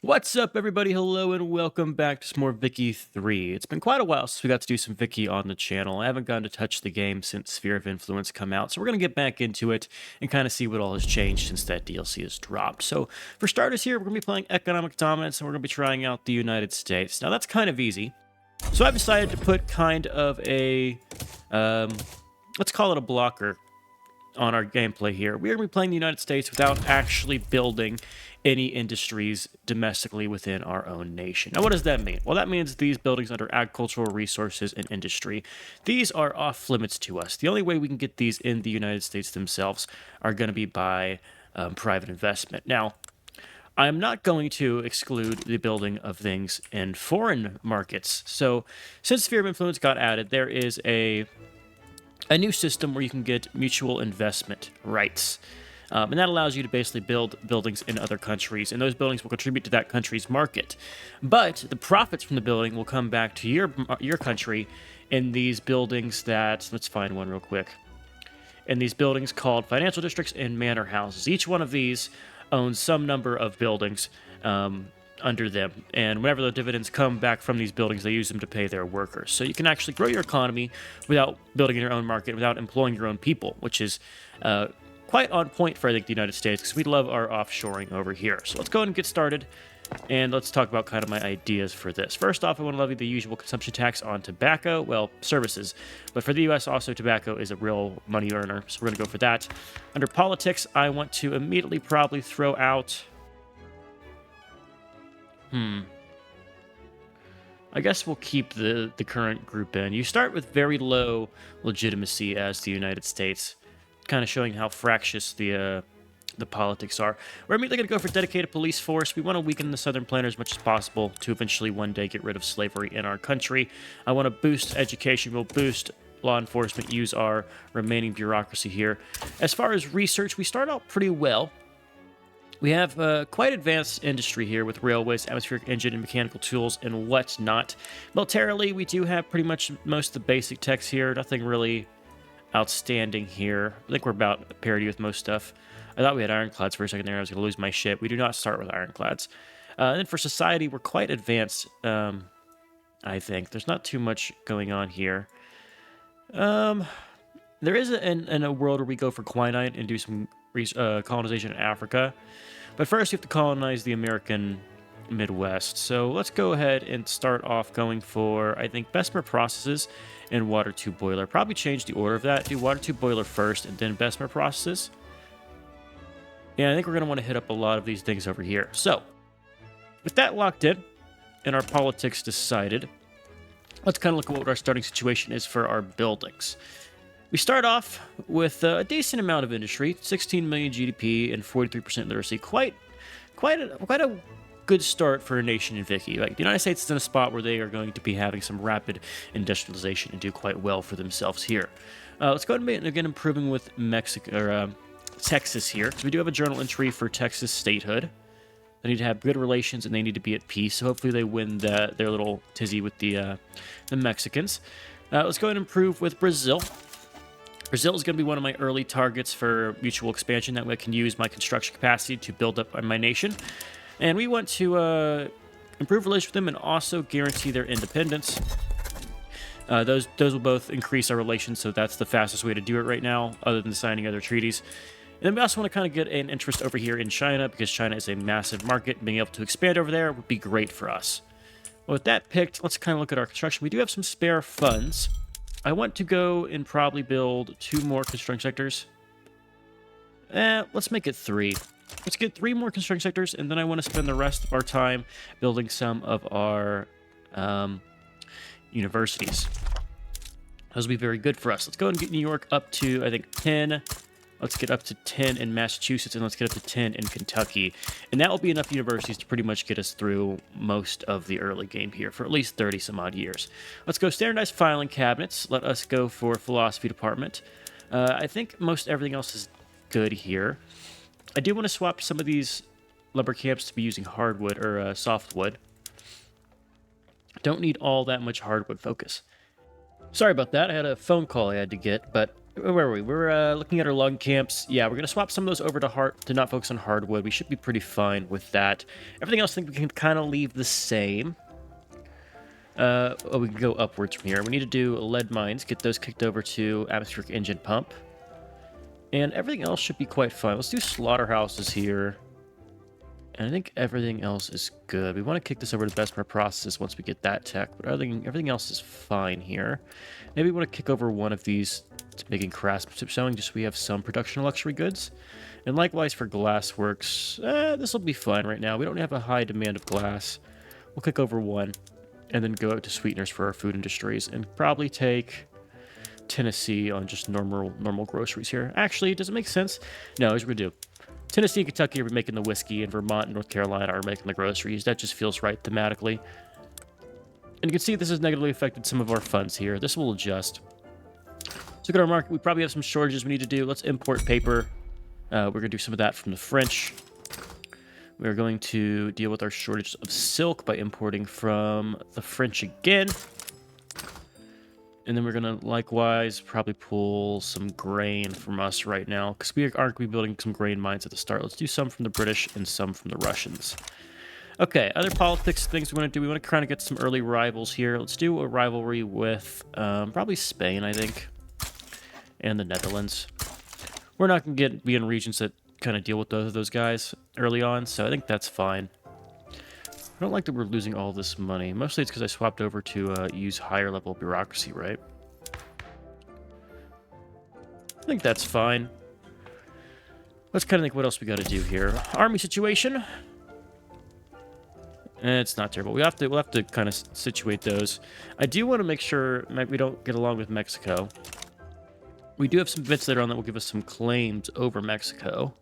What's up, everybody? Hello, and welcome back to some more Vicky 3. It's been quite a while since we got to do some Vicky on the channel. I haven't gotten to touch the game since Sphere of Influence come out, so we're going to get back into it and kind of see what all has changed since that DLC has dropped. So, for starters here, we're going to be playing Economic Dominance, and we're going to be trying out the United States. Now, that's kind of easy. So I've decided to put kind of a, let's call it a blocker on our gameplay here. We're going to be playing the United States without actually building any industries domestically within our own nation. Now, what does that mean? Well, that means these buildings under agricultural resources and industry, these are off limits to us. The only way we can get these in the United States themselves are going to be by private investment. Now, I'm not going to exclude the building of things in foreign markets. So, since Sphere of Influence got added, there is a new system where you can get mutual investment rights. And that allows you to basically build buildings in other countries, and those buildings will contribute to that country's market. But the profits from the building will come back to your country in these buildings that, let's find one real quick, in these buildings called financial districts and manor houses. Each one of these owns some number of buildings under them, and whenever the dividends come back from these buildings, they use them to pay their workers. So you can actually grow your economy without building in your own market, without employing your own people, which is quite on point for, I think, the United States, because we love our offshoring over here. So let's go ahead and get started, and let's talk about kind of my ideas for this. First off, I want to levy the usual consumption tax on tobacco, well, services. But for the U.S., also, tobacco is a real money earner, so we're going to go for that. Under politics, I want to immediately probably throw out... I guess we'll keep the current group in. You start with very low legitimacy as the United States, kind of showing how fractious the politics are. We're immediately going to go for dedicated police force. We want to weaken the southern planet as much as possible to eventually one day get rid of slavery in our country. I want to boost education. We'll boost law enforcement, use our remaining bureaucracy here. As far as research, we start out pretty well. We have quite advanced industry here with railways, atmospheric engine, and mechanical tools and whatnot. Militarily, we do have pretty much most of the basic techs here. Nothing really outstanding here. I think we're about parity with most stuff. I thought we had ironclads for a second there. I was going to lose my shit. We do not start with ironclads. And then for society, we're quite advanced, I think. There's not too much going on here. There is a world where we go for quinine and do some colonization in Africa. But first, you have to colonize the American Midwest. So let's go ahead and start off going for, I think, Bessemer processes and water tube boiler. Probably change the order of that. Do water tube boiler first and then Bessemer processes. Yeah, I think we're going to want to hit up a lot of these things over here. So, with that locked in and our politics decided, let's kind of look at what our starting situation is for our buildings. We start off with a decent amount of industry, 16 million GDP and 43% literacy. Quite a good start for a nation in Vicky. Like, the United States is in a spot where they are going to be having some rapid industrialization and do quite well for themselves here. Let's go ahead and begin improving with Texas here. So we do have a journal entry for Texas statehood. They need to have good relations and they need to be at peace. So hopefully they win their little tizzy with the Mexicans. Let's go ahead and improve with Brazil. Brazil is going to be one of my early targets for mutual expansion. That way I can use my construction capacity to build up my nation. And we want to improve relations with them and also guarantee their independence. Those will both increase our relations, so that's the fastest way to do it right now, other than signing other treaties. And then we also want to kind of get an interest over here in China, because China is a massive market. Being able to expand over there would be great for us. Well, with that picked, let's kind of look at our construction. We do have some spare funds. I want to go and probably build 2 more construction sectors. Let's make it 3. Let's get 3 more construction sectors, and then I want to spend the rest of our time building some of our universities. Those will be very good for us. Let's go ahead and get New York up to, I think, 10. Let's get up to 10 in Massachusetts, and let's get up to 10 in Kentucky. And that will be enough universities to pretty much get us through most of the early game here for at least 30 some odd years. Let's go standardized filing cabinets. Let us go for philosophy department. I think most everything else is good here. I do want to swap some of these lumber camps to be using hardwood or softwood. Don't need all that much hardwood focus. Sorry about that. I had a phone call I had to get, but Where were we? We're looking at our log camps. Yeah, we're gonna swap some of those over to not focus on hardwood. We should be pretty fine with that. Everything else, I think we can kind of leave the same. Oh, we can go upwards from here. We need to do lead mines, get those kicked over to atmospheric engine pump. And everything else should be quite fine. Let's do slaughterhouses here. And I think everything else is good. We want to kick this over to Bessemer processes once we get that tech, but everything else is fine here. Maybe we want to kick over one of these to making craftsmanship selling, just so we have some production of luxury goods. And likewise for glassworks, this will be fine right now. We don't have a high demand of glass. We'll kick over one, and then go out to sweeteners for our food industries, and probably take Tennessee on just normal groceries here. Actually, does it make sense? No, here's what we do. Tennessee and Kentucky are making the whiskey, and Vermont and North Carolina are making the groceries. That just feels right thematically. And you can see this has negatively affected some of our funds here. This will adjust. Let's look at our market. We probably have some shortages we need to do. Let's import paper. We're going to do some of that from the French. We're going to deal with our shortage of silk by importing from the French again. And then we're going to likewise probably pull some grain from us right now, because we aren't going to be building some grain mines at the start. Let's do some from the British and some from the Russians. Okay, other politics things we want to do. We want to kind of get some early rivals here. Let's do a rivalry with probably Spain, I think, and the Netherlands. We're not going to be in regions that kind of deal with those guys early on, so I think that's fine. I don't like that we're losing all this money. Mostly it's because I swapped over to use higher level bureaucracy, right? I think that's fine. Let's kind of think what else we got to do here. Army situation. It's not terrible. We'll have to kind of situate those. I do want to make sure we don't get along with Mexico. We do have some bits later on that will give us some claims over Mexico.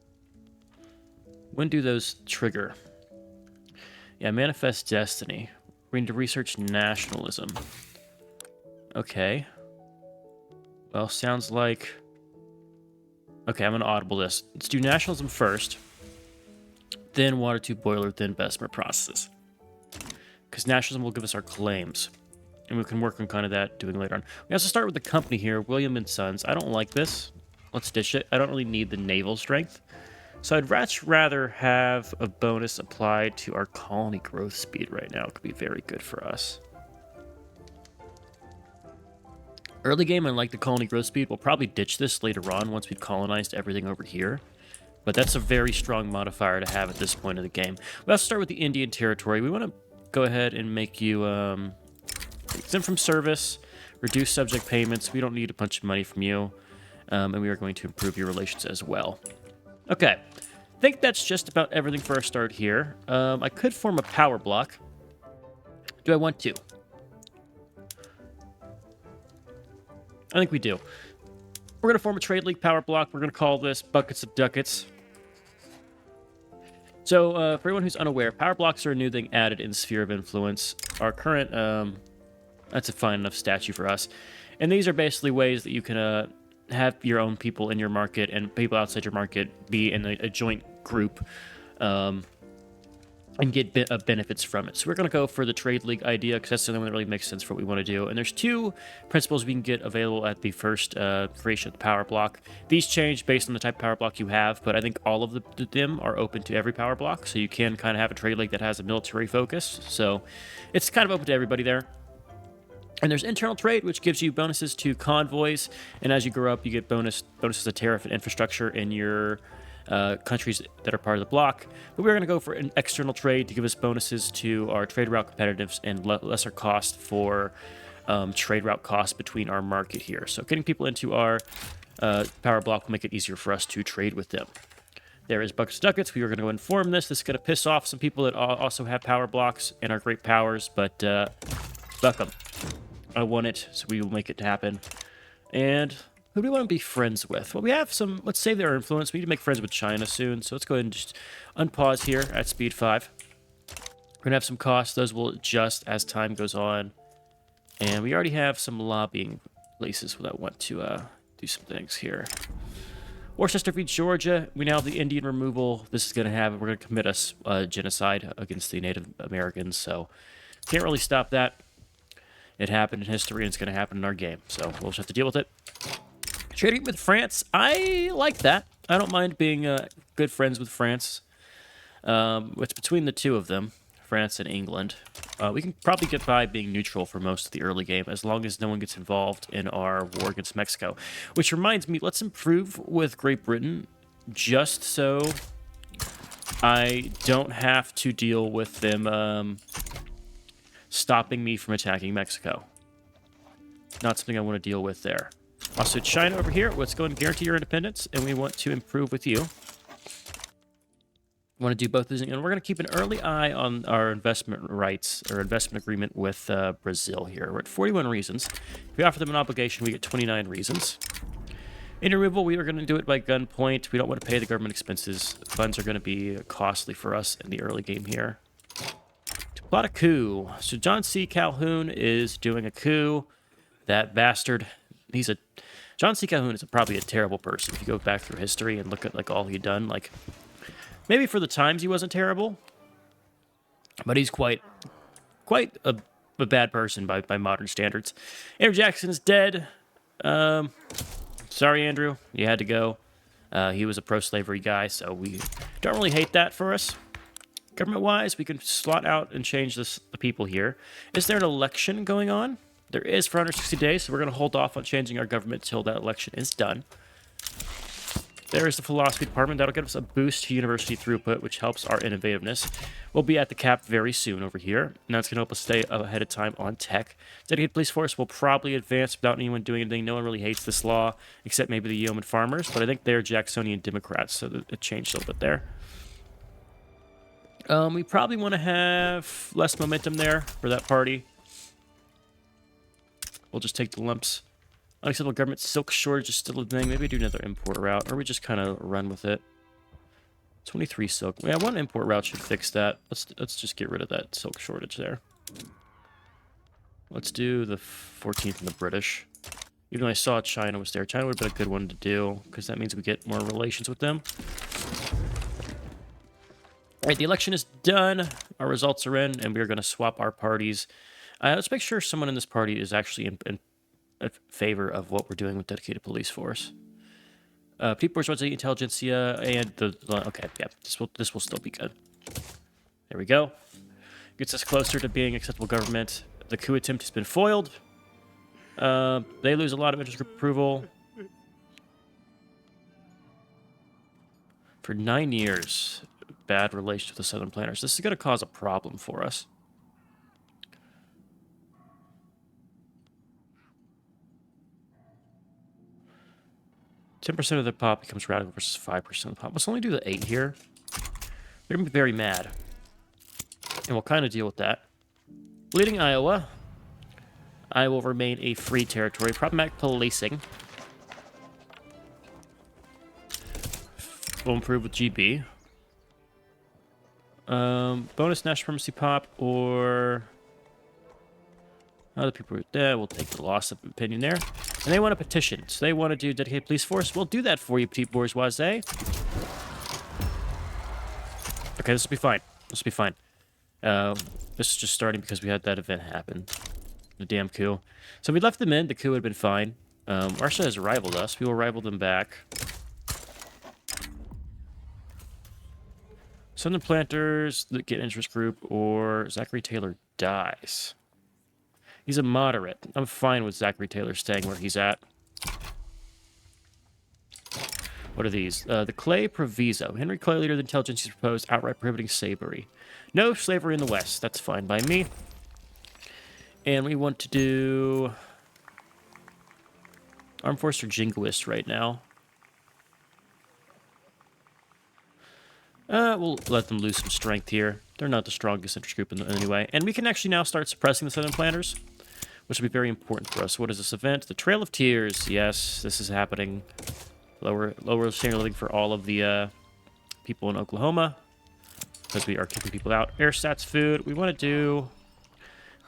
When do those trigger? Yeah, Manifest Destiny. We need to research nationalism. Okay. Well, sounds like... Okay, I'm going to audible this. Let's do nationalism first. Then water tube boiler, then Bessemer processes. Because nationalism will give us our claims. And we can work on kind of that doing later on. We also start with the company here, William & Sons. I don't like this. Let's ditch it. I don't really need the naval strength. So I'd much rather have a bonus applied to our colony growth speed right now. It could be very good for us. Early game, I like the colony growth speed. We'll probably ditch this later on once we've colonized everything over here. But that's a very strong modifier to have at this point of the game. We also start with the Indian Territory. We want to go ahead and make you exempt from service, reduce subject payments. We don't need a bunch of money from you. And we are going to improve your relations as well. Okay, I think that's just about everything for our start here. I could form a power block. Do I want to? I think we do. We're going to form a Trade League power block. We're going to call this Buckets of Ducats. So, for everyone who's unaware, power blocks are a new thing added in Sphere of Influence. Our current, that's a fine enough statue for us. And these are basically ways that you can have your own people in your market and people outside your market be in a joint group and get benefits from it. So we're going to go for the Trade League idea because that's the only one that really makes sense for what we want to do. And there's two principles we can get available at the first creation of the power block. These change based on the type of power block you have, but I think all of them are open to every power block. So you can kind of have a Trade League that has a military focus. So it's kind of open to everybody there. And there's internal trade, which gives you bonuses to convoys. And as you grow up, you get bonuses to tariff and infrastructure in your countries that are part of the block. But we're going to go for an external trade to give us bonuses to our trade route competitives and lesser cost for trade route costs between our market here. So getting people into our power block will make it easier for us to trade with them. There is Buckets of Ducats. We are going to go inform this. This is going to piss off some people that also have power blocks and are great powers, but fuck them. I want it, so we will make it happen. And who do we want to be friends with? Well, we have some... Let's save their influence. We need to make friends with China soon, so let's go ahead and just unpause here at speed 5. We're going to have some costs. Those will adjust as time goes on. And we already have some lobbying places that want to do some things here. Worcester v. Georgia. We now have the Indian removal. This is going to have... We're going to commit a genocide against the Native Americans, so can't really stop that. It happened in history, and it's going to happen in our game. So we'll just have to deal with it. Trading with France, I like that. I don't mind being good friends with France. It's between the two of them, France and England. We can probably get by being neutral for most of the early game, as long as no one gets involved in our war against Mexico. Which reminds me, let's improve with Great Britain, just so I don't have to deal with them stopping me from attacking Mexico. Not something I want to deal with there. Also, China over here, let's go and guarantee your independence, and we want to improve with you. Want to do both of these, and we're going to keep an early eye on our investment rights, or investment agreement with Brazil here. We're at 41 reasons. If we offer them an obligation, we get 29 reasons. In removal, we are going to do it by gunpoint. We don't want to pay the government expenses. Funds are going to be costly for us in the early game here. To plot a coup. So John C. Calhoun is doing a coup. That bastard. John C. Calhoun is probably a terrible person. If you go back through history and look at like all he'd done, like maybe for the times he wasn't terrible, but he's quite a bad person by modern standards. Andrew Jackson is dead. Sorry, Andrew, you had to go. He was a pro-slavery guy, so we don't really hate that for us. Government-wise, we can slot out and change the people here. Is there an election going on? There is for 160 days, so we're going to hold off on changing our government until that election is done. There is the philosophy department. That'll give us a boost to university throughput, which helps our innovativeness. We'll be at the cap very soon over here, and that's going to help us stay ahead of time on tech. Dedicated police force will probably advance without anyone doing anything. No one really hates this law, except maybe the yeoman farmers, but I think they're Jacksonian Democrats, so it changed a little bit there. We probably want to have less momentum there for that party. We'll just take the lumps. Unacceptable government silk shortage is still a thing. Maybe do another import route, or we just kind of run with it. 23 silk. Yeah, one import route should fix that. Let's just get rid of that silk shortage there. Let's do the 14th and the British. Even though I saw China was there, China would have been a good one to do, because that means we get more relations with them. All right, the election is done. Our results are in, and we're going to swap our parties. Let's make sure someone in this party is actually in favor of what we're doing with dedicated police force. People towards the intelligentsia and okay, yeah, this will still be good. There we go. Gets us closer to being acceptable government. The coup attempt has been foiled. They lose a lot of interest group approval. For 9 years, bad relations with the Southern planters. This is going to cause a problem for us. 10% of the pop becomes radical versus 5% of the pop. Let's only do the 8 here. They're going to be very mad. And we'll kind of deal with that. Bleeding Iowa. I will remain a free territory. Problematic policing. We'll improve with GB. Bonus national supremacy pop or... Other people are there. We'll take the loss of opinion there. And they want a petition. So they want to do dedicated police force. We'll do that for you, petite bourgeoisie. Okay, this will be fine. This will be fine. This is just starting because we had that event happen. The damn coup. So we left them in. The coup would have been fine. Russia has rivaled us. We will rival them back. Southern planters that get interest group, or Zachary Taylor dies. He's a moderate. I'm fine with Zachary Taylor staying where he's at. What are these? The Clay Proviso. Henry Clay, leader of the intelligentsia, proposed outright prohibiting slavery. No slavery in the West. That's fine by me. And we want to do... Armed Forces are jingoists right now. We'll let them lose some strength here. They're not the strongest interest group in anyway. And we can actually now start suppressing the Southern planters, which will be very important for us. What is this event? The Trail of Tears. Yes, this is happening. Lower standard of living for all of the people in Oklahoma, because we are kicking people out. Air stats food. We want to do...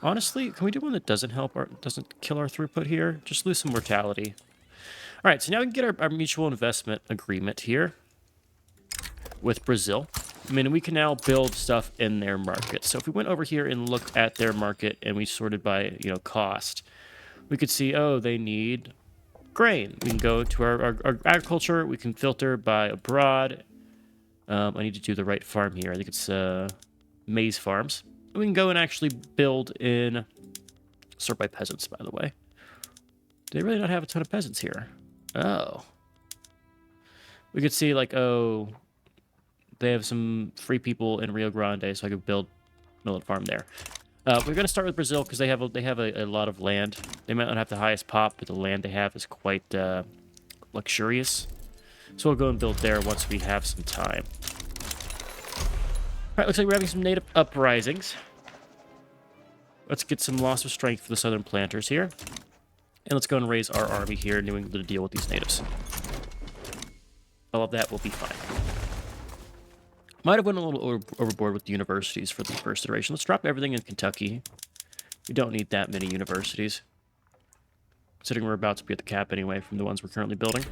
Honestly, can we do one that doesn't help or doesn't kill our throughput here? Just lose some mortality. All right, so now we can get our mutual investment agreement here with Brazil. I mean, we can now build stuff in their market. So if we went over here and looked at their market and we sorted by, cost, we could see, oh, they need grain. We can go to our agriculture. We can filter by abroad. I need to do the right farm here. I think it's maize farms. And we can go and actually build in... Sort by peasants, by the way. Do they really not have a ton of peasants here? Oh. We could see, like, oh... They have some free people in Rio Grande, so I could build a millet farm there. We're going to start with Brazil because they have a lot of land. They might not have the highest pop, but the land they have is quite luxurious. So we'll go and build there once we have some time. Alright, looks like we're having some native uprisings. Let's get some loss of strength for the southern planters here. And let's go and raise our army here in New England to deal with these natives. All of that will be fine. Might have went a little overboard with the universities for the first iteration. Let's drop everything in Kentucky. We don't need that many universities. Considering we're about to be at the cap anyway from the ones we're currently building.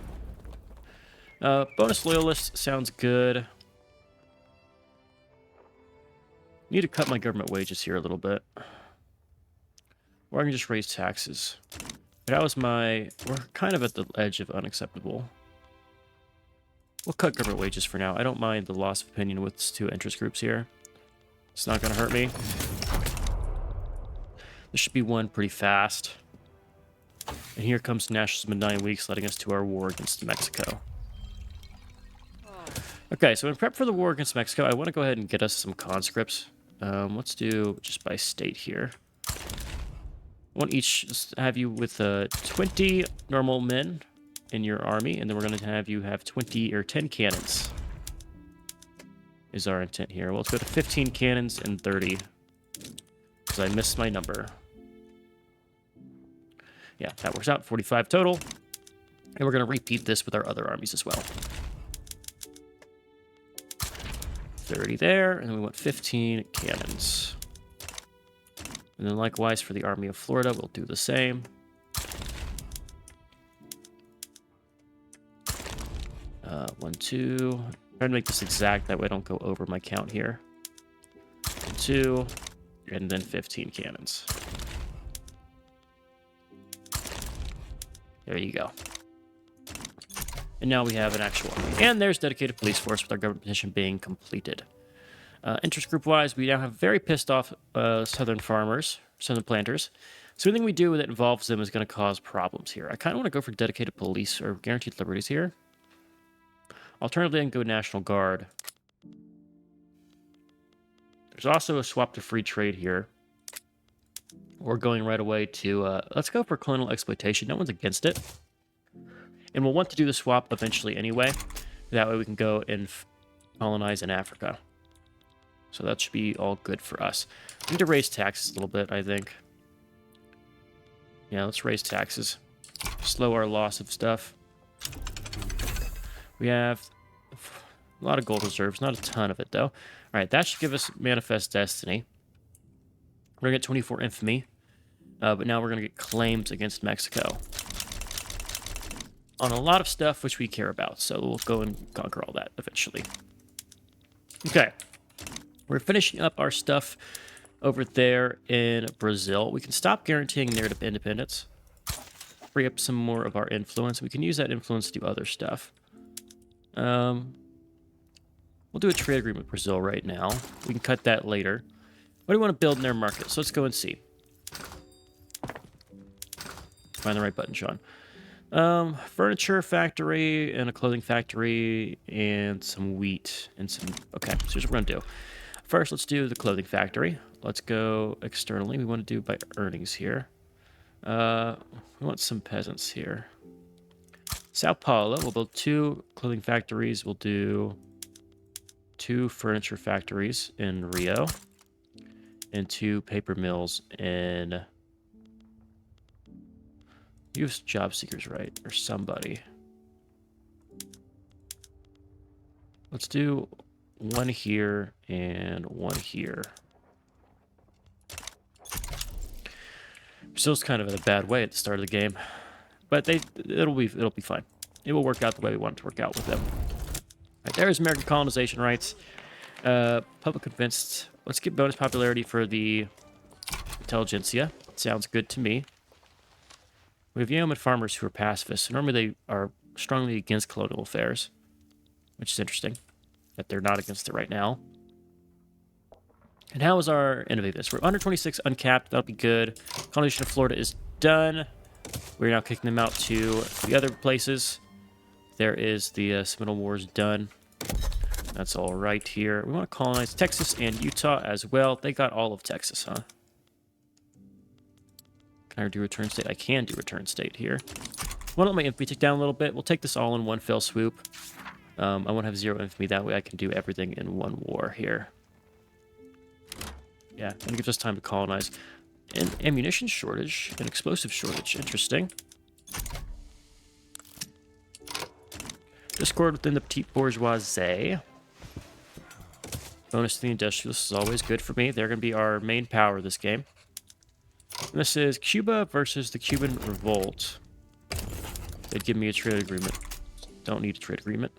Bonus loyalist sounds good. Need to cut my government wages here a little bit. Or I can just raise taxes. That was my... We're kind of at the edge of unacceptable. We'll cut government wages for now. I don't mind the loss of opinion with two interest groups here. It's not going to hurt me. This should be won pretty fast. And here comes nationalism in 9 weeks, letting us to our war against Mexico. Okay, so in prep for the war against Mexico, I want to go ahead and get us some conscripts. Let's do just by state here. I want each have you with 20 normal men in your army, and then we're going to have you have 20 or 10 cannons is our intent here. Well, let's go to 15 cannons and 30 because I missed my number. Yeah, that works out. 45 total. And we're going to repeat this with our other armies as well. 30 there, and then we want 15 cannons. And then likewise for the Army of Florida, we'll do the same. 1, 2. Trying to make this exact, that way I don't go over my count here. 1, 2, and then 15 cannons. There you go. And now we have an actual army. And there's dedicated police force with our government petition being completed. Interest group-wise, we now have very pissed off southern farmers, southern planters. So anything we do that involves them is going to cause problems here. I kind of want to go for dedicated police or guaranteed liberties here. Alternatively, I can go National Guard. There's also a swap to free trade here. We're going right away to, let's go for colonial exploitation. No one's against it. And we'll want to do the swap eventually anyway. That way we can go and colonize in Africa. So that should be all good for us. We need to raise taxes a little bit, I think. Yeah, let's raise taxes. Slow our loss of stuff. We have a lot of gold reserves. Not a ton of it, though. All right, that should give us Manifest Destiny. We're going to get 24 Infamy. But now we're going to get claims against Mexico. On a lot of stuff which we care about. So we'll go and conquer all that eventually. Okay. We're finishing up our stuff over there in Brazil. We can stop guaranteeing narrative independence. Free up some more of our influence. We can use that influence to do other stuff. We'll do a trade agreement with Brazil right now. We can cut that later. What do we want to build in their market? So let's go and see. Find the right button, Sean. Furniture factory and a clothing factory and some wheat and some... Okay, so here's what we're going to do. First, let's do the clothing factory. Let's go externally. We want to do by earnings here. We want some peasants here. Sao Paulo, we'll build 2 clothing factories. We'll do 2 furniture factories in Rio and 2 paper mills in... Use job seekers, right? Or somebody. Let's do 1 here and 1 here. Brazil's kind of in a bad way at the start of the game, but it'll be fine. It will work out the way we want it to work out with them. Right, there's American colonization rights. Public convinced. Let's get bonus popularity for the intelligentsia. Sounds good to me. We have yeoman farmers who are pacifists. Normally they are strongly against colonial affairs, which is interesting that they're not against it right now. And how is our innovativeness? We're under 26 uncapped. That'll be good. Colonization of Florida is done. We're now kicking them out to the other places. There is the Seminole Wars done. That's all right here. We want to colonize Texas and Utah as well. They got all of Texas, huh? Can I do return state? I can do return state here. I want to let my infantry tick down a little bit. We'll take this all in one fell swoop. I won't have 0 infantry. That way I can do everything in one war here. Yeah, and it gives us time to colonize. An ammunition shortage, an explosive shortage. Interesting. Discord within the petite bourgeoisie. Bonus to the industrialists is always good for me. They're going to be our main power this game. And this is Cuba versus the Cuban Revolt. They'd give me a trade agreement. Don't need a trade agreement.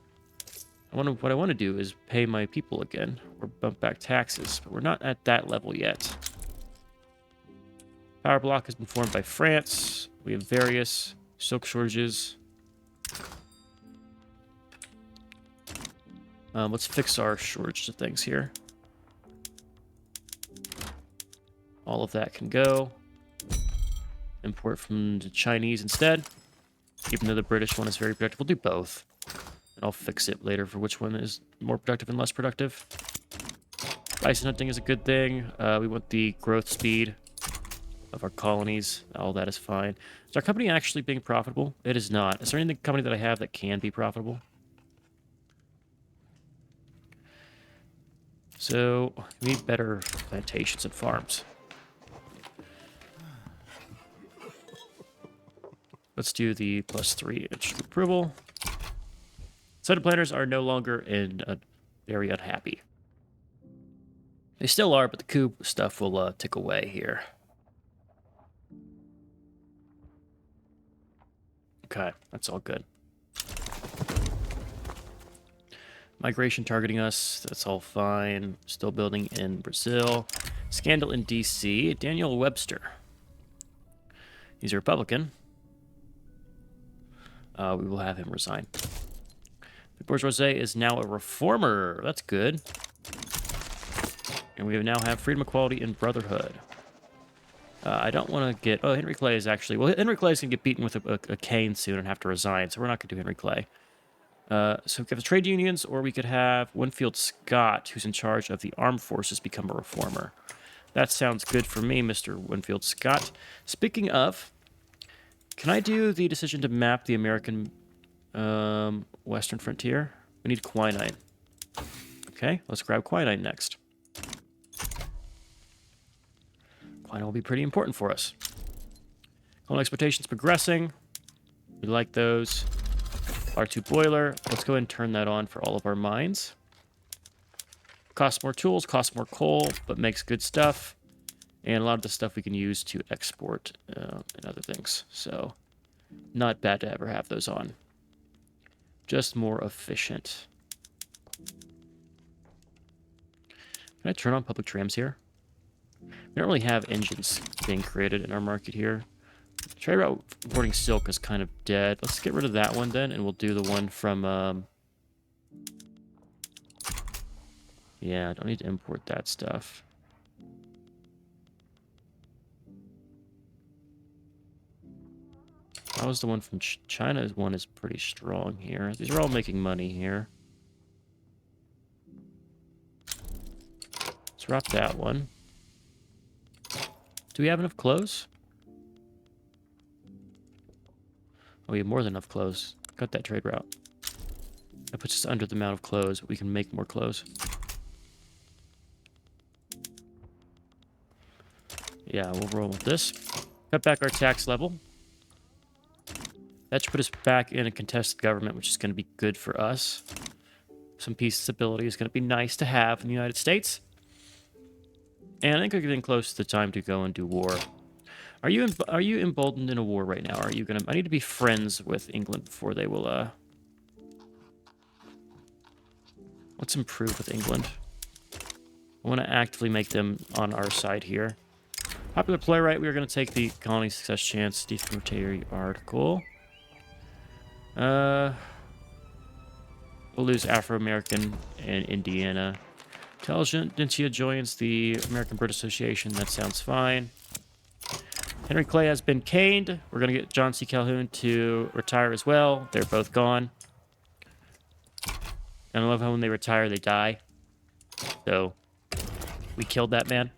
What I want to do is pay my people again, or bump back taxes, but we're not at that level yet. Power block has been formed by France. We have various silk shortages. Let's fix our shortage of things here. All of that can go. Import from the Chinese instead. Even though the British one is very productive, we'll do both. And I'll fix it later for which one is more productive and less productive. Bison hunting is a good thing. We want the growth speed of our colonies. All that is fine. Is our company actually being profitable? It is not. Is there any company that I have that can be profitable? So, we need better plantations and farms. Let's do the +3 inch approval. Senate planners are no longer very unhappy. They still are, but the coup stuff will tick away here. Okay, that's all good. Migration targeting us, that's all fine. Still building in Brazil. Scandal in DC. Daniel Webster. He's a Republican. We will have him resign. The bourgeoisie is now a reformer. That's good. And we now have freedom, equality, and brotherhood. I don't want to get... Oh, Henry Clay is actually... Well, Henry Clay is going to get beaten with a cane soon and have to resign, so we're not going to do Henry Clay. So we could have trade unions, or we could have Winfield Scott, who's in charge of the armed forces, become a reformer. That sounds good for me, Mr. Winfield Scott. Speaking of, can I do the decision to map the American western frontier? We need quinine. Okay, let's grab quinine next. Quinine will be pretty important for us. Colonial exploitation is progressing. We like those. R2 boiler. Let's go ahead and turn that on for all of our mines. Costs more tools, costs more coal, but makes good stuff. And a lot of the stuff we can use to export and other things. So, not bad to ever have those on. Just more efficient. Can I turn on public trams here? We don't really have engines being created in our market here. Trade route importing silk is kind of dead. Let's get rid of that one then, and we'll do the one from... Yeah, I don't need to import that stuff. That was the one from China. One is pretty strong here. These are all making money here. Let's drop that one. Do we have enough clothes? Oh, we have more than enough clothes. Cut that trade route. That puts us under the amount of clothes. We can make more clothes. Yeah, we'll roll with this. Cut back our tax level. That should put us back in a contested government, which is going to be good for us. Some peace and stability is going to be nice to have in the United States. And I think we're getting close to the time to go and do war. Are you emboldened in a war right now? Are you gonna? I need to be friends with England before they will. Let's improve with England. I want to actively make them on our side here. Popular playwright, we are going to take the colony success chance defamatory article. We'll lose Afro-American and Indiana. Intelligentsia joins the American-British Association. That sounds fine. Henry Clay has been caned. We're going to get John C. Calhoun to retire as well. They're both gone. And I love how when they retire, they die. So, we killed that man.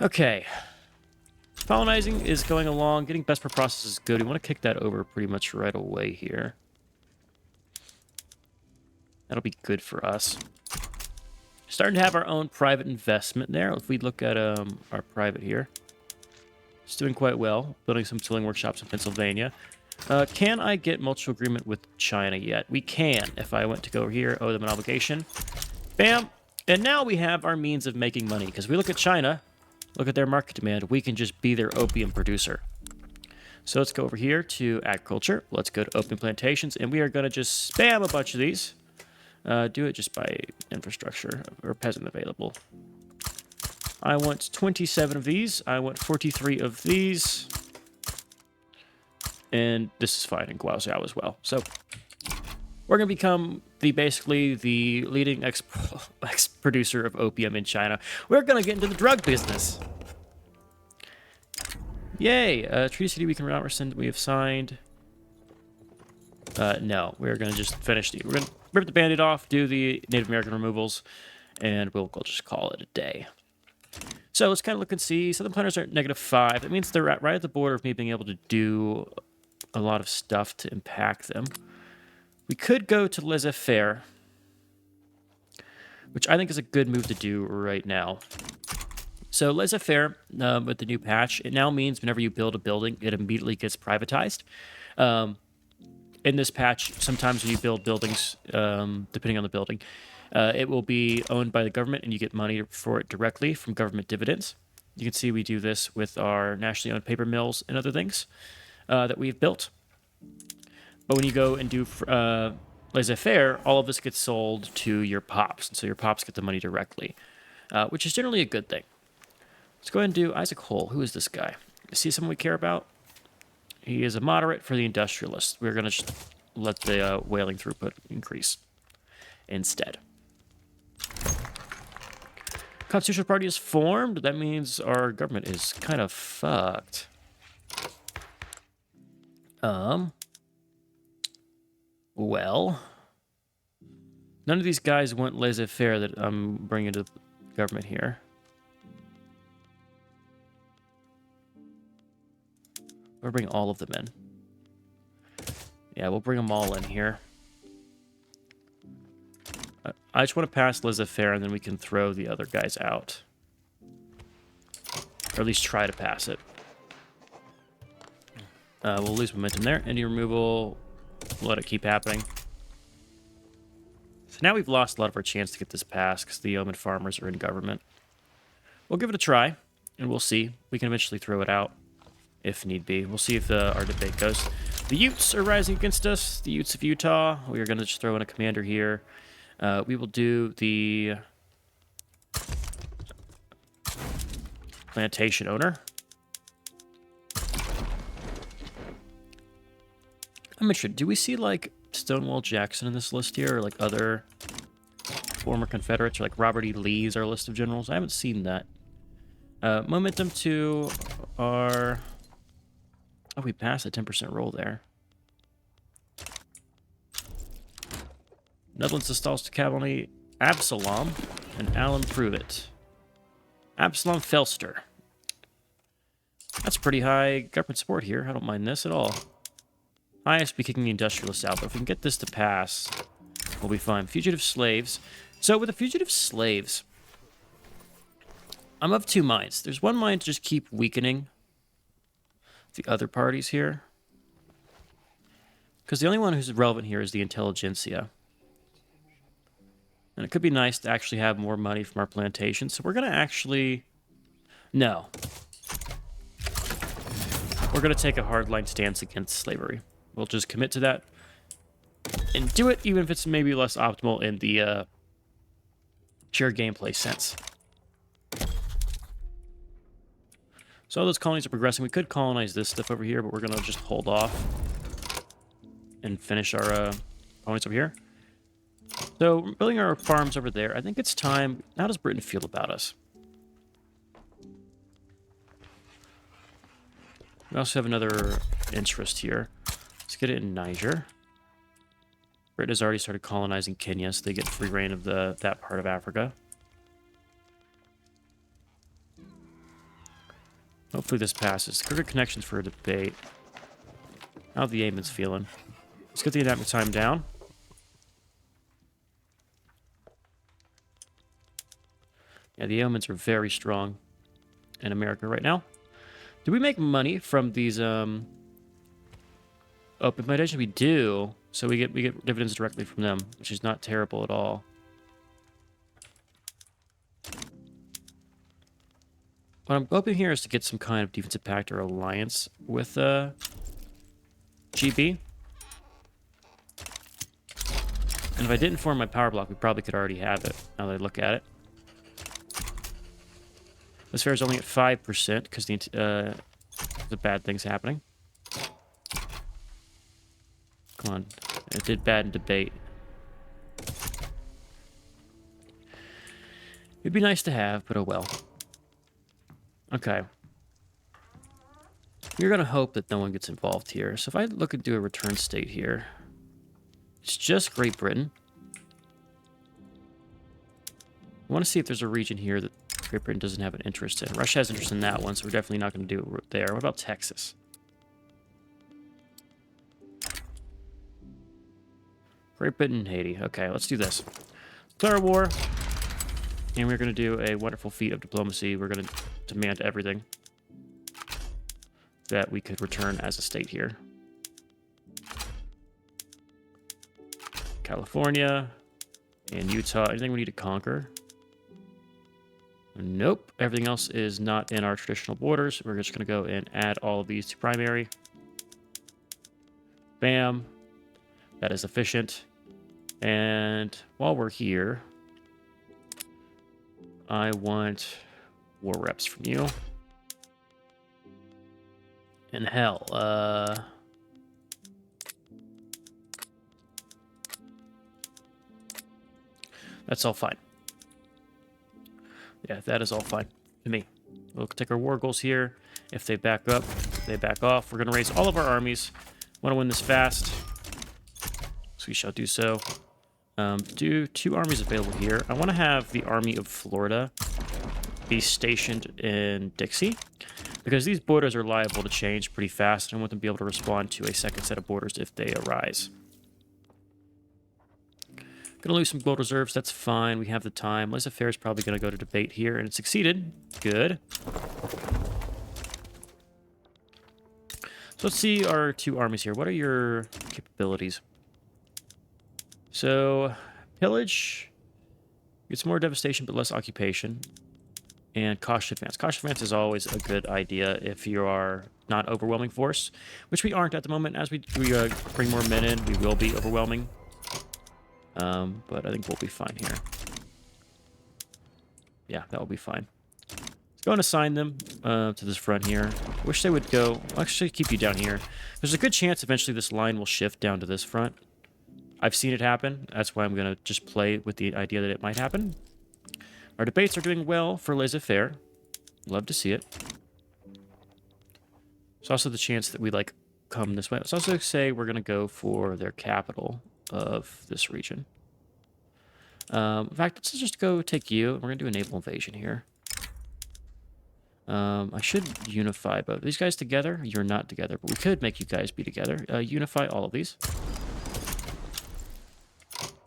Okay. Colonizing is going along. Getting best per process is good. We want to kick that over pretty much right away here. That'll be good for us. Starting to have our own private investment there. If we look at our private here, it's doing quite well. Building some tooling workshops in Pennsylvania. Can I get mutual agreement with China yet? We can. If I went to go over here, owe them an obligation. Bam. And now we have our means of making money. Because we look at China, look at their market demand, we can just be their opium producer. So let's go over here to agriculture. Let's go to opium plantations. And we are going to just spam a bunch of these. Do it just by infrastructure or peasant available. I want 27 of these. I want 43 of these. And this is fine in Guangzhou as well. So we're going to become basically the leading producer of opium in China. We're going to get into the drug business. Yay! Treaty City we can not rescind. We have signed. No, we're going to just finish we're going to rip the Band-Aid off, do the Native American removals, and we'll just call it a day. So let's kind of look and see. Southern planters are at -5. That means they're right at the border of me being able to do a lot of stuff to impact them. We could go to laissez-faire, which I think is a good move to do right now. So laissez-faire, with the new patch, it now means whenever you build a building, it immediately gets privatized. In this patch, sometimes when you build buildings, depending on the building, it will be owned by the government and you get money for it directly from government dividends. You can see we do this with our nationally owned paper mills and other things that we've built. But when you go and do laissez-faire, all of this gets sold to your pops. And so your pops get the money directly, which is generally a good thing. Let's go ahead and do Isaac Hull. Who is this guy? See someone we care about? He is a moderate for the industrialist. We're going to just let the whaling throughput increase instead. Constitutional Party is formed. That means our government is kind of fucked. Well, none of these guys want laissez-faire that I'm bringing to the government here. We'll bring all of them in. Yeah, we'll bring them all in here. I just want to pass laissez-faire, and then we can throw the other guys out. Or at least try to pass it. We'll lose momentum there. Any removal, we'll let it keep happening. So now we've lost a lot of our chance to get this passed because the yeoman farmers are in government. We'll give it a try, and we'll see. We can eventually throw it out if need be. We'll see if our debate goes. The Utes are rising against us. The Utes of Utah. We are going to just throw in a commander here. We will do the plantation owner. I'm interested. Do we see, like, Stonewall Jackson in this list here? Or, like, other former Confederates? Or, like, Robert E. Lee's our list of generals? I haven't seen that. Momentum to our... Oh, we passed a 10% roll there. Netherlands installs to cavalry Absalom and Alan Pruitt. Absalom Felster. That's pretty high government support here. I don't mind this at all. Highest be kicking the industrialists out, but if we can get this to pass, we'll be fine. Fugitive slaves. So with the fugitive slaves, I'm of two minds. There's one mind to just keep weakening the other parties here, because the only one who's relevant here is the intelligentsia. And it could be nice to actually have more money from our plantation. So we're going to actually... No. We're going to take a hardline stance against slavery. We'll just commit to that and do it, even if it's maybe less optimal in the pure gameplay sense. So all those colonies are progressing. We could colonize this stuff over here, but we're going to just hold off and finish our colonies over here. So we're building our farms over there. I think it's time. How does Britain feel about us? We also have another interest here. Let's get it in Niger. Britain has already started colonizing Kenya, so they get free reign of that part of Africa. Hopefully this passes. Crooked connections for a debate. How the Yemen's feeling? Let's get the enactment time down. Yeah, the Yemens are very strong in America right now. Do we make money from these open plantations? We do. So we get dividends directly from them, which is not terrible at all. What I'm hoping here is to get some kind of defensive pact or alliance with GB. And if I didn't form my power block, we probably could already have it, now that I look at it. This fair is only at 5% because the bad things happening. Come on. It did bad in debate. It'd be nice to have, but oh well. Okay. We're going to hope that no one gets involved here. So if I look and do a return state here, it's just Great Britain. I want to see if there's a region here that Great Britain doesn't have an interest in. Russia has interest in that one, so we're definitely not going to do it there. What about Texas? Great Britain and Haiti. Okay, let's do this. Declare war. And we're going to do a wonderful feat of diplomacy. We're going to demand everything that we could return as a state here. California and Utah. Anything we need to conquer? Nope. Everything else is not in our traditional borders. We're just going to go and add all of these to primary. Bam. That is efficient. And while we're here, I want war reps from you. And hell, that's all fine. Yeah, that is all fine to me. We'll take our war goals here. If they back up, they back off. We're going to raise all of our armies. Want to win this fast, so we shall do so. Do 2 armies available here. I want to have the Army of Florida be stationed in Dixie, because these borders are liable to change pretty fast, and I want them to be able to respond to a second set of borders if they arise. Gonna lose some gold reserves, that's fine. We have the time. Laissez-faire is probably gonna go to debate here, and it succeeded. Good. So let's see our 2 armies here. What are your capabilities? So, pillage gets more devastation but less occupation. And cautious advance. Cautious advance is always a good idea if you are not overwhelming force, which we aren't at the moment. As we bring more men in, we will be overwhelming. But I think we'll be fine here. Yeah, that will be fine. Let's go and assign them to this front here. Wish they would go... I'll actually keep you down here. There's a good chance eventually this line will shift down to this front. I've seen it happen. That's why I'm going to just play with the idea that it might happen. Our debates are doing well for laissez-faire. Love to see it. There's also the chance that we, like, come this way. Let's also say we're going to go for their capital of this region. In fact, let's just go take you. We're going to do a naval invasion here. I should unify both these guys together. You're not together, but we could make you guys be together. Unify all of these.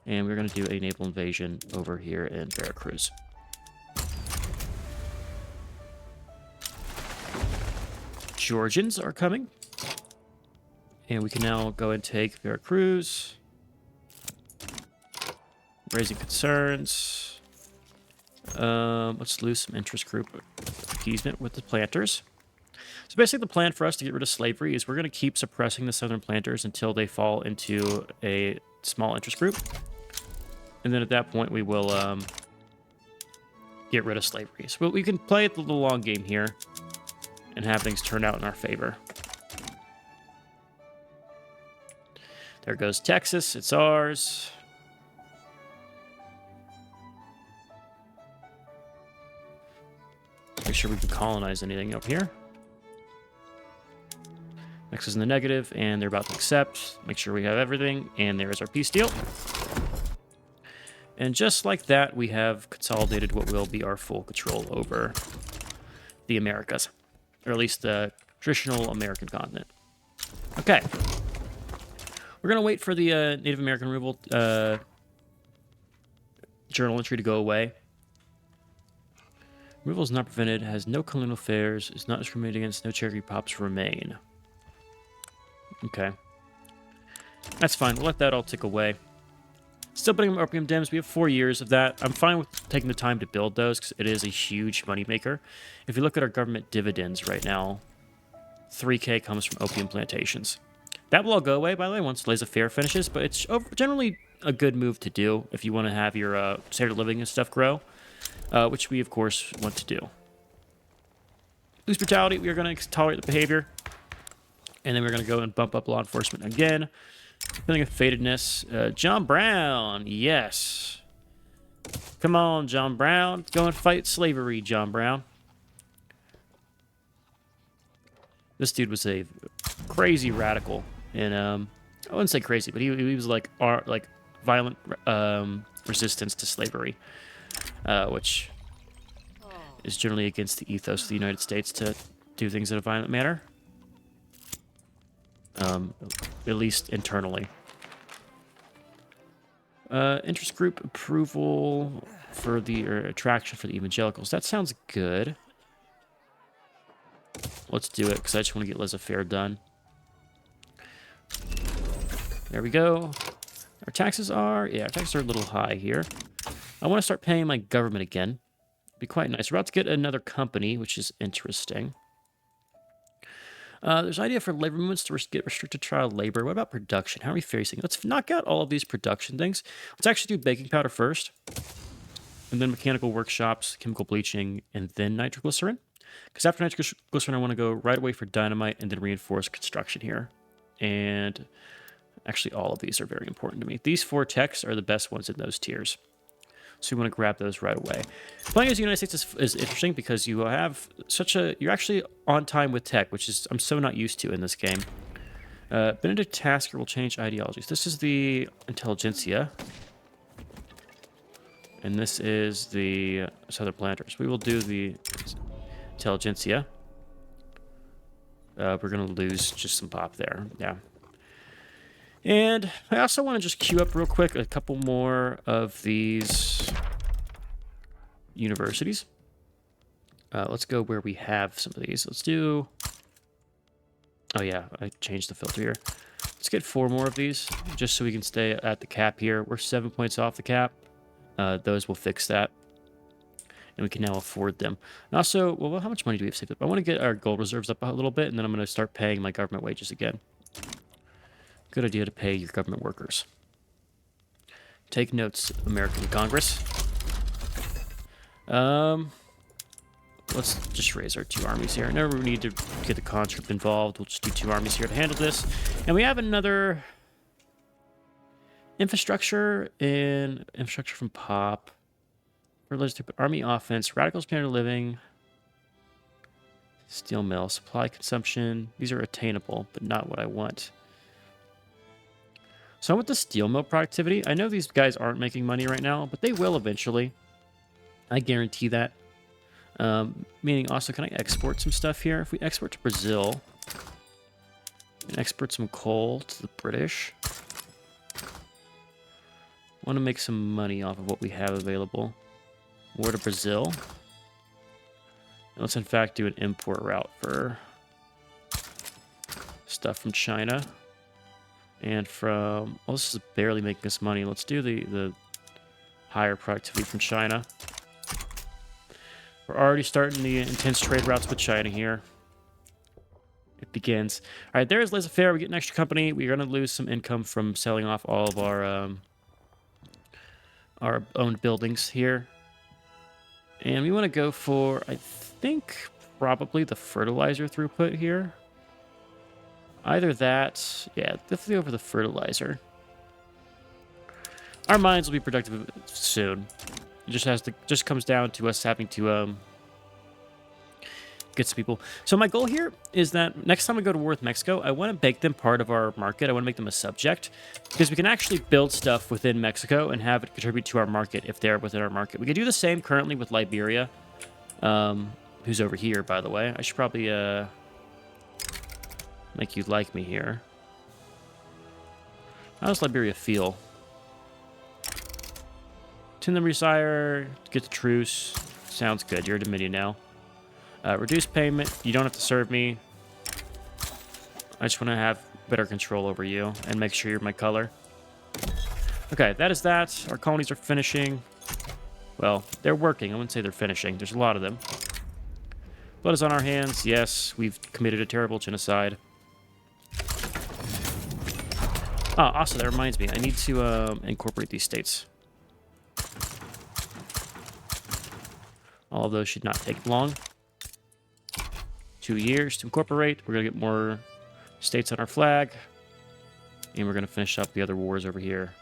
And we're going to do a naval invasion over here in Veracruz. Georgians are coming. And we can now go and take Veracruz. Raising concerns. Let's lose some interest group appeasement with the planters. So basically the plan for us to get rid of slavery is we're going to keep suppressing the southern planters until they fall into a small interest group. And then at that point we will get rid of slavery. So we can play the long game here. and have things turn out in our favor. There goes Texas. It's ours. Make sure we can colonize anything up here. Next is in the negative, and they're about to accept. Make sure we have everything, and there is our peace deal. And just like that, we have consolidated what will be our full control over the Americas, or at least the traditional American continent. Okay. We're going to wait for the Native American removal journal entry to go away. Removal is not prevented, has no colonial affairs, is not discriminated against, no Cherokee pops remain. Okay. That's fine. We'll let that all tick away. Still putting opium dens. We have 4 years of that. I'm fine with taking the time to build those because it is a huge moneymaker. If you look at our government dividends right now, 3K comes from opium plantations. That will all go away, by the way, once laissez-faire finishes, but it's generally a good move to do if you want to have your standard of living and stuff grow, which we, of course, want to do. Police brutality, we are going to tolerate the behavior, and then we're going to go and bump up law enforcement again. Feeling of fatedness. John Brown, yes. Come on, John Brown. Go and fight slavery, John Brown. This dude was a crazy radical, and I wouldn't say crazy, but he was like violent resistance to slavery, which is generally against the ethos of the United States to do things in a violent manner. At least internally. Interest group approval for the attraction for the evangelicals. That sounds good. Let's do it, because I just want to get laissez-faire done. There we go. Our taxes are... Yeah, our taxes are a little high here. I want to start paying my government again. Be quite nice. We're about to get another company, which is interesting. There's an idea for labor movements to get restricted trial labor. What about production? How are we facing? Let's knock out all of these production things. Let's actually do baking powder first, and then mechanical workshops, chemical bleaching, and then nitroglycerin. Because after nitroglycerin, I want to go right away for dynamite and then reinforced construction here. And actually, all of these are very important to me. These 4 techs are the best ones in those tiers. So we want to grab those right away. Playing as the United States is interesting because you have you're actually on time with tech, which is I'm so not used to in this game. Benedict Tasker will change ideologies. This is the intelligentsia. And this is the Southern Planters. We will do the intelligentsia. We're going to lose just some pop there. Yeah. And I also want to just queue up real quick a couple more of these universities. Let's go where we have some of these. Let's do... Oh yeah, I changed the filter here. Let's get 4 more of these, just so we can stay at the cap here. We're 7 points off the cap. Those will fix that. And we can now afford them. And also, well, how much money do we have saved up? I want to get our gold reserves up a little bit, and then I'm going to start paying my government wages again. Good idea to pay your government workers. Take notes, American Congress. Let's just raise our 2 armies here. Never need to get the conscript involved. We'll just do 2 armies here to handle this. And we have another infrastructure from Pop. Army offense, radical standard of living, steel mill, supply consumption. These are attainable, but not what I want. So I want the steel mill productivity. I know these guys aren't making money right now, but they will eventually. I guarantee that. Meaning also, can I export some stuff here? If we export to Brazil, and export some coal to the British. Want to make some money off of what we have available. More to Brazil. And let's in fact do an import route for stuff from China. And from... Well, this is barely making us money. Let's do the higher productivity from China. We're already starting the intense trade routes with China here. It begins. All right, there's laissez-faire. We get an extra company. We're going to lose some income from selling off all of our owned buildings here. And we want to go for, I think, probably the fertilizer throughput here. Either that, yeah, definitely over the fertilizer. Our mines will be productive soon. It just comes down to us having to get some people. So my goal here is that next time we go to war with Mexico, I want to make them part of our market. I want to make them a subject because we can actually build stuff within Mexico and have it contribute to our market if they're within our market. We could do the same currently with Liberia, who's over here, by the way. I should probably make you like me here. How does Liberia feel? Tune them resire, get the truce. Sounds good. You're a Dominion now. Reduce payment. You don't have to serve me. I just want to have better control over you and make sure you're my color. Okay, that is that. Our colonies are finishing. Well, they're working. I wouldn't say they're finishing. There's a lot of them. Blood is on our hands. Yes, we've committed a terrible genocide. Ah, also, that reminds me. I need to incorporate these states. All of those should not take long. 2 years to incorporate. We're going to get more states on our flag. And we're going to finish up the other wars over here.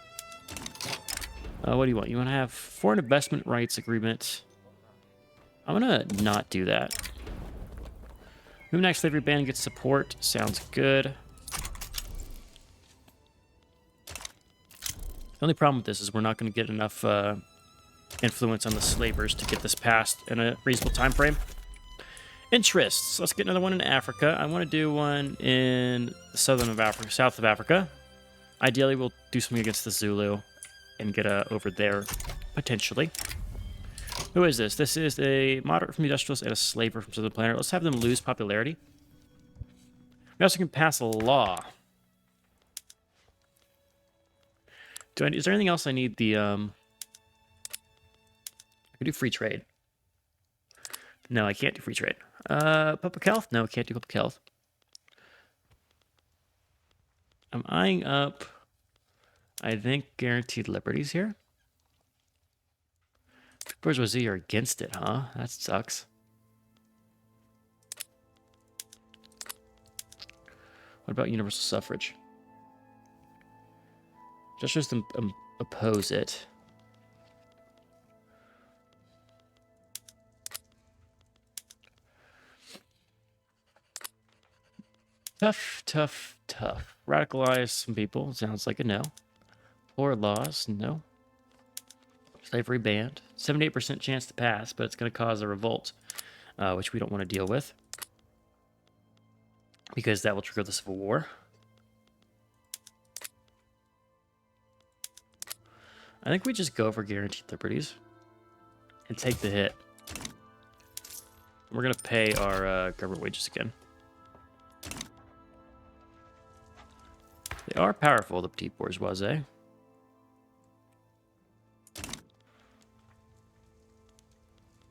What do you want? You want to have foreign investment rights agreement. I'm going to not do that. Move slavery ban and get support. Sounds good. The only problem with this is we're not going to get enough influence on the slavers to get this passed in a reasonable time frame. Interests. Let's get another one in Africa. I want to do one in the south of Africa. Ideally, we'll do something against the Zulu and get over there, potentially. Who is this? This is a moderate from the industrialists and a slaver from Southern Planet. Let's have them lose popularity. We also can pass a law. Is there anything else I need the... I can do free trade. No, I can't do free trade. Public health? No, can't do public health. I'm eyeing up, I think, guaranteed liberties here. Bourgeoisie are against it, huh? That sucks. What about universal suffrage? Just oppose it. Tough. Radicalize some people. Sounds like a no. Poor laws. No. Slavery banned. 78% chance to pass, but it's going to cause a revolt, which we don't want to deal with. Because that will trigger the Civil War. I think we just go for guaranteed liberties. And take the hit. We're going to pay our government wages again. They are powerful, the petite bourgeoisie.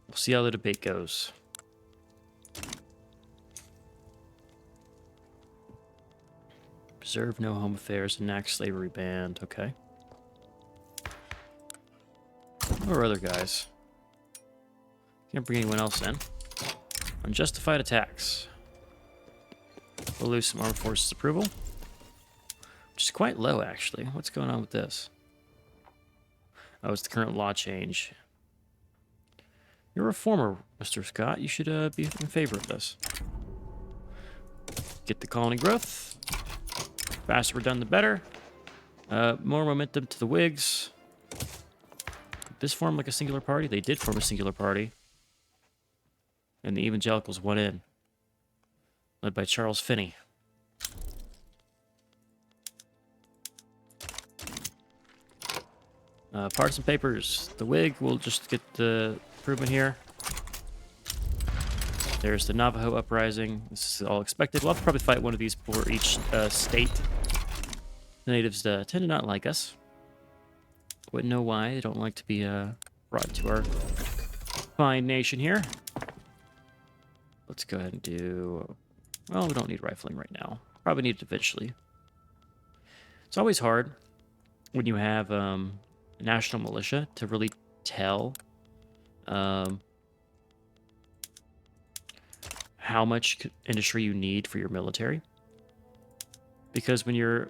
We'll see how the debate goes. Preserve no home affairs, enact slavery ban. Okay. Or other guys. Can't bring anyone else in. Unjustified attacks. We'll lose some armed forces approval. Which is quite low, actually. What's going on with this? Oh, it's the current law change. You're a reformer, Mr. Scott. You should be in favor of this. Get the colony growth. Faster we're done, the better. More momentum to the Whigs. Did this form like a singular party? They did form a singular party. And the evangelicals went in. Led by Charles Finney. Partisan papers. The Whig will just get the improvement here. There's the Navajo uprising. This is all expected. We'll have to probably fight one of these for each state. The natives tend to not like us. Wouldn't know why. They don't like to be brought to our fine nation here. Let's go ahead and do... Well, we don't need rifling right now. Probably need it eventually. It's always hard when you have national militia to really tell how much industry you need for your military. Because when you're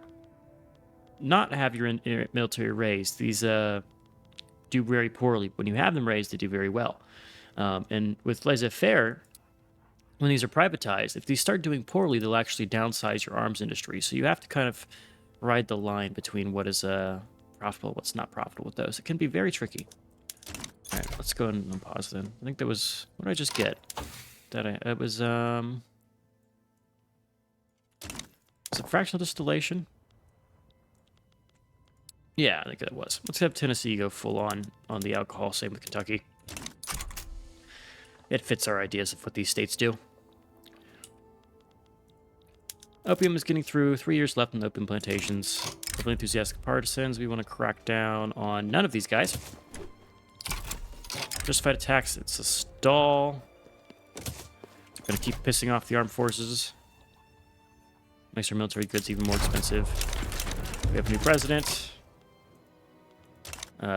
not have your military raised, these do very poorly. When you have them raised, they do very well. And with laissez-faire, when these are privatized, if these start doing poorly, they'll actually downsize your arms industry. So you have to kind of ride the line between what is profitable, what's not profitable with those. It can be very tricky. All right, let's go and pause then. I think that was, what did I just get? It was it fractional distillation? Yeah, I think that was. Let's have Tennessee go full on the alcohol, same with Kentucky. It fits our ideas of what these states do. Opium is getting through. 3 years left on the opium plantations. Really enthusiastic partisans. We want to crack down on none of these guys. Justified attacks. It's a stall. We're going to keep pissing off the armed forces. Makes our military goods even more expensive. We have a new president.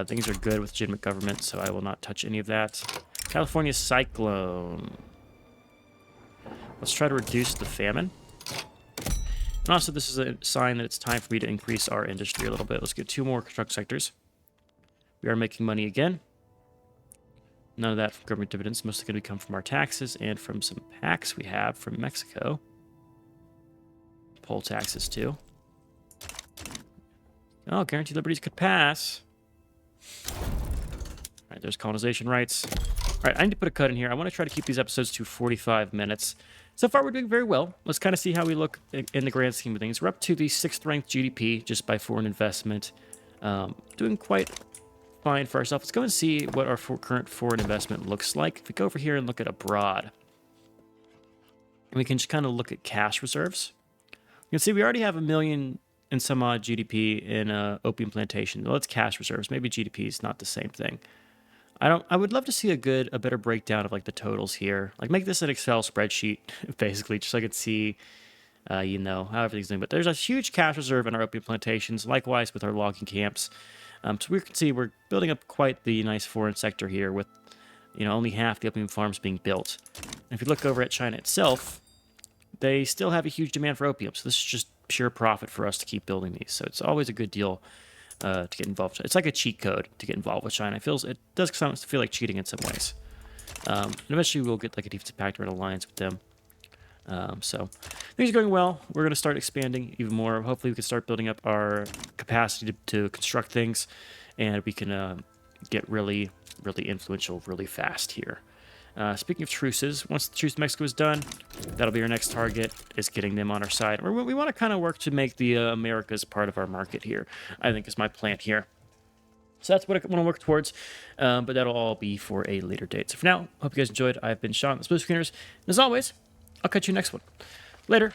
Things are good with legitimate government, so I will not touch any of that. California cyclone. Let's try to reduce the famine. And also, this is a sign that it's time for me to increase our industry a little bit. Let's get 2 more construction sectors. We are making money again. None of that from government dividends. Mostly going to come from our taxes and from some packs we have from Mexico. Poll taxes, too. Oh, guaranteed liberties could pass. All right, there's colonization rights. All right, I need to put a cut in here. I want to try to keep these episodes to 45 minutes. So far, we're doing very well. Let's kind of see how we look in the grand scheme of things. We're up to the 6th ranked GDP just by foreign investment. Doing quite fine for ourselves. Let's go and see what our current foreign investment looks like. If we go over here and look at abroad, and we can just kind of look at cash reserves. You can see we already have 1 million and some odd GDP in opium plantation. Well, that's cash reserves. Maybe GDP is not the same thing. I would love to see a better breakdown of like the totals here. Like make this an Excel spreadsheet, basically, just so I could see, how everything's doing. But there's a huge cash reserve in our opium plantations. Likewise with our logging camps. So we can see we're building up quite the nice foreign sector here with, only half the opium farms being built. And if you look over at China itself, they still have a huge demand for opium. So this is just pure profit for us to keep building these. So it's always a good deal to get involved. It's like a cheat code to get involved with China. It does feel like cheating in some ways. And eventually we'll get like a defensive pact or an alliance with them. So things are going well. We're going to start expanding even more. Hopefully we can start building up our capacity to construct things, and we can get really, really influential really fast here. Speaking of truces, once the truce with Mexico is done, that'll be our next target, is getting them on our side. We want to kind of work to make the Americas part of our market here, I think is my plan here. So that's what I want to work towards, but that'll all be for a later date. So for now, hope you guys enjoyed. I've been Sean, the Split Screeners, and as always, I'll catch you next one. Later.